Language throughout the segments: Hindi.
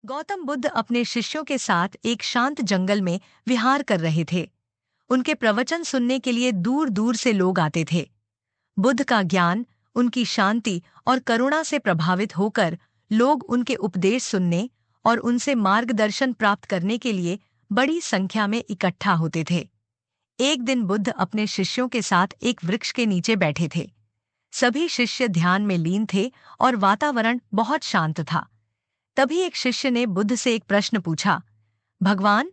गौतम बुद्ध अपने शिष्यों के साथ एक शांत जंगल में विहार कर रहे थे। उनके प्रवचन सुनने के लिए दूर दूर से लोग आते थे। बुद्ध का ज्ञान, उनकी शांति और करुणा से प्रभावित होकर लोग उनके उपदेश सुनने और उनसे मार्गदर्शन प्राप्त करने के लिए बड़ी संख्या में इकट्ठा होते थे। एक दिन बुद्ध अपने शिष्यों के साथ एक वृक्ष के नीचे बैठे थे। सभी शिष्य ध्यान में लीन थे और वातावरण बहुत शांत था। तभी एक शिष्य ने बुद्ध से एक प्रश्न पूछा, भगवान,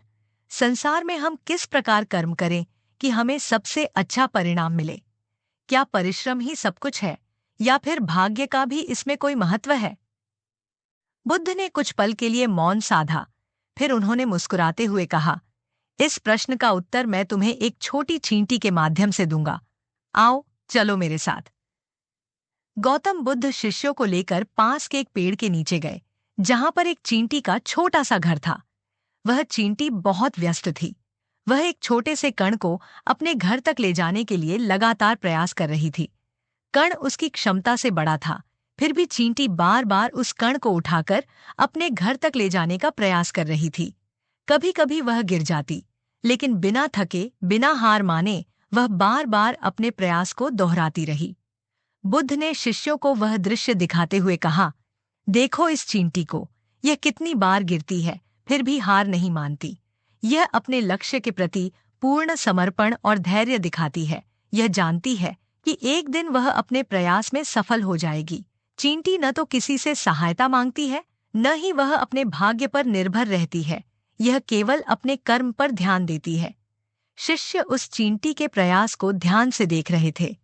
संसार में हम किस प्रकार कर्म करें कि हमें सबसे अच्छा परिणाम मिले? क्या परिश्रम ही सब कुछ है या फिर भाग्य का भी इसमें कोई महत्व है? बुद्ध ने कुछ पल के लिए मौन साधा। फिर उन्होंने मुस्कुराते हुए कहा, इस प्रश्न का उत्तर मैं तुम्हें एक छोटी चींटी के माध्यम से दूंगा। आओ, चलो मेरे साथ। गौतम बुद्ध शिष्यों को लेकर पास के एक पेड़ के नीचे गए, जहां पर एक चींटी का छोटा सा घर था। वह चींटी बहुत व्यस्त थी। वह एक छोटे से कण को अपने घर तक ले जाने के लिए लगातार प्रयास कर रही थी। कण उसकी क्षमता से बड़ा था, फिर भी चींटी बार बार उस कण को उठाकर अपने घर तक ले जाने का प्रयास कर रही थी। कभी कभी वह गिर जाती, लेकिन बिना थके, बिना हार माने वह बार बार अपने प्रयास को दोहराती रही। बुद्ध ने शिष्यों को वह दृश्य दिखाते हुए कहा, देखो इस चींटी को, यह कितनी बार गिरती है, फिर भी हार नहीं मानती। यह अपने लक्ष्य के प्रति पूर्ण समर्पण और धैर्य दिखाती है। यह जानती है कि एक दिन वह अपने प्रयास में सफल हो जाएगी। चींटी न तो किसी से सहायता मांगती है, न ही वह अपने भाग्य पर निर्भर रहती है। यह केवल अपने कर्म पर ध्यान देती है। शिष्य उस चींटी के प्रयास को ध्यान से देख रहे थे।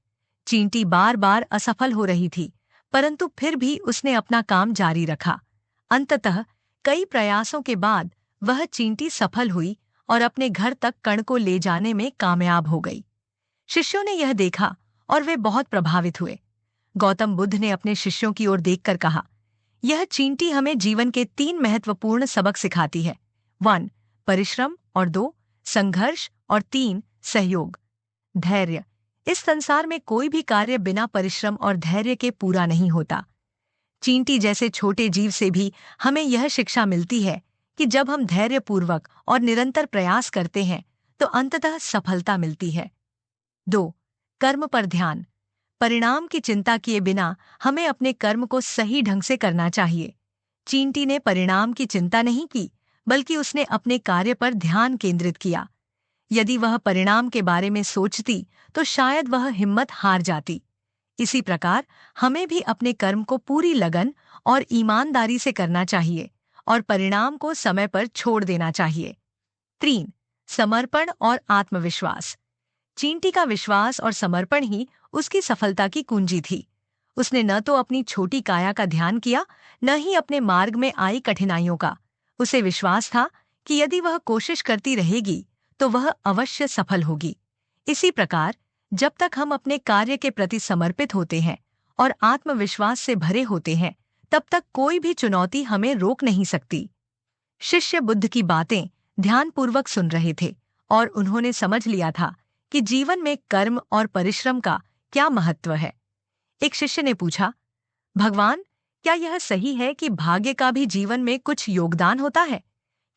चींटी बार बार असफल हो रही थी, परंतु फिर भी उसने अपना काम जारी रखा। अंततः कई प्रयासों के बाद वह चींटी सफल हुई और अपने घर तक कण को ले जाने में कामयाब हो गई। शिष्यों ने यह देखा और वे बहुत प्रभावित हुए। गौतम बुद्ध ने अपने शिष्यों की ओर देखकर कहा, यह चींटी हमें जीवन के 3 महत्वपूर्ण सबक सिखाती है। 1. परिश्रम, और 2. संघर्ष, और 3. सहयोग, धैर्य। इस संसार में कोई भी कार्य बिना परिश्रम और धैर्य के पूरा नहीं होता। चींटी जैसे छोटे जीव से भी हमें यह शिक्षा मिलती है कि जब हम धैर्यपूर्वक और निरंतर प्रयास करते हैं तो अंततः सफलता मिलती है। 2. कर्म पर ध्यान। परिणाम की चिंता किए बिना हमें अपने कर्म को सही ढंग से करना चाहिए। चींटी ने परिणाम की चिंता नहीं की, बल्कि उसने अपने कार्य पर ध्यान केंद्रित किया। यदि वह परिणाम के बारे में सोचती तो शायद वह हिम्मत हार जाती। इसी प्रकार हमें भी अपने कर्म को पूरी लगन और ईमानदारी से करना चाहिए और परिणाम को समय पर छोड़ देना चाहिए। 3. समर्पण और आत्मविश्वास। चींटी का विश्वास और समर्पण ही उसकी सफलता की कुंजी थी। उसने न तो अपनी छोटी काया का ध्यान किया, न ही अपने मार्ग में आई कठिनाइयों का। उसे विश्वास था कि यदि वह कोशिश करती रहेगी तो वह अवश्य सफल होगी। इसी प्रकार जब तक हम अपने कार्य के प्रति समर्पित होते हैं और आत्मविश्वास से भरे होते हैं, तब तक कोई भी चुनौती हमें रोक नहीं सकती। शिष्य बुद्ध की बातें ध्यानपूर्वक सुन रहे थे और उन्होंने समझ लिया था कि जीवन में कर्म और परिश्रम का क्या महत्व है। एक शिष्य ने पूछा, भगवान, क्या यह सही है कि भाग्य का भी जीवन में कुछ योगदान होता है?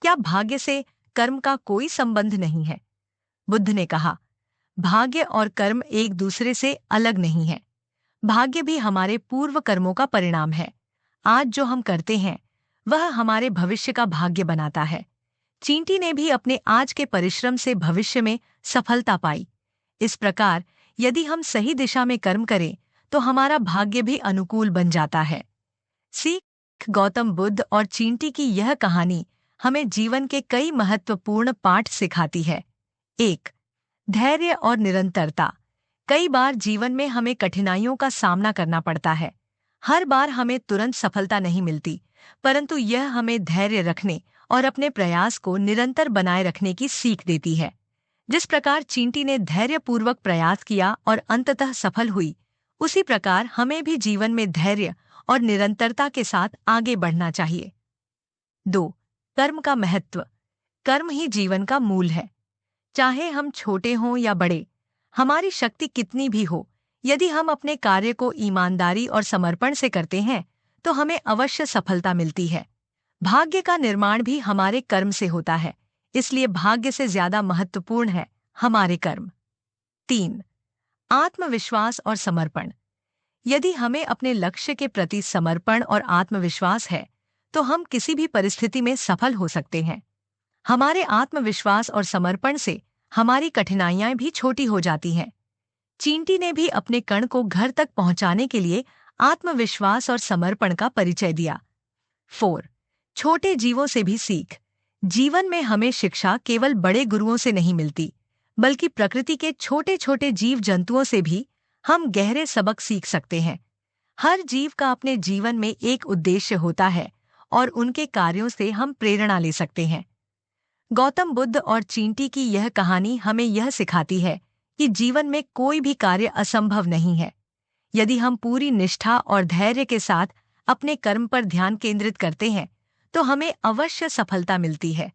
क्या भाग्य से कर्म का कोई संबंध नहीं है? बुद्ध ने कहा, भाग्य और कर्म एक दूसरे से अलग नहीं है। भाग्य भी हमारे पूर्व कर्मों का परिणाम है। आज जो हम करते हैं वह हमारे भविष्य का भाग्य बनाता है। चींटी ने भी अपने आज के परिश्रम से भविष्य में सफलता पाई। इस प्रकार यदि हम सही दिशा में कर्म करें तो हमारा भाग्य भी अनुकूल बन जाता है। सीख। गौतम बुद्ध और चींटी की यह कहानी हमें जीवन के कई महत्वपूर्ण पाठ सिखाती है। 1. धैर्य और निरंतरता। कई बार जीवन में हमें कठिनाइयों का सामना करना पड़ता है। हर बार हमें तुरंत सफलता नहीं मिलती, परंतु यह हमें धैर्य रखने और अपने प्रयास को निरंतर बनाए रखने की सीख देती है। जिस प्रकार चींटी ने धैर्यपूर्वक प्रयास किया और अंततः सफल हुई, उसी प्रकार हमें भी जीवन में धैर्य और निरंतरता के साथ आगे बढ़ना चाहिए। 2. कर्म का महत्व। कर्म ही जीवन का मूल है। चाहे हम छोटे हों या बड़े, हमारी शक्ति कितनी भी हो, यदि हम अपने कार्य को ईमानदारी और समर्पण से करते हैं तो हमें अवश्य सफलता मिलती है। भाग्य का निर्माण भी हमारे कर्म से होता है, इसलिए भाग्य से ज्यादा महत्वपूर्ण है हमारे कर्म। 3. आत्मविश्वास और समर्पण। यदि हमें अपने लक्ष्य के प्रति समर्पण और आत्मविश्वास है, तो हम किसी भी परिस्थिति में सफल हो सकते हैं। हमारे आत्मविश्वास और समर्पण से हमारी कठिनाइयां भी छोटी हो जाती हैं। चींटी ने भी अपने कण को घर तक पहुंचाने के लिए आत्मविश्वास और समर्पण का परिचय दिया। 4. छोटे जीवों से भी सीख। जीवन में हमें शिक्षा केवल बड़े गुरुओं से नहीं मिलती, बल्कि प्रकृति के छोटे छोटे जीव जंतुओं से भी हम गहरे सबक सीख सकते हैं। हर जीव का अपने जीवन में एक उद्देश्य होता है और उनके कार्यों से हम प्रेरणा ले सकते हैं। गौतम बुद्ध और चींटी की यह कहानी हमें यह सिखाती है कि जीवन में कोई भी कार्य असंभव नहीं है। यदि हम पूरी निष्ठा और धैर्य के साथ अपने कर्म पर ध्यान केंद्रित करते हैं, तो हमें अवश्य सफलता मिलती है।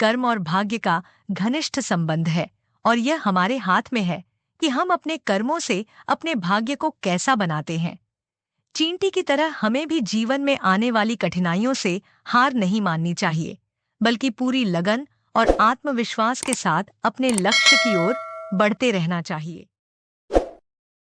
कर्म और भाग्य का घनिष्ठ संबंध है और यह हमारे हाथ में है कि हम अपने कर्मों से अपने भाग्य को कैसा बनाते हैं। चींटी की तरह हमें भी जीवन में आने वाली कठिनाइयों से हार नहीं माननी चाहिए, बल्कि पूरी लगन और आत्मविश्वास के साथ अपने लक्ष्य की ओर बढ़ते रहना चाहिए।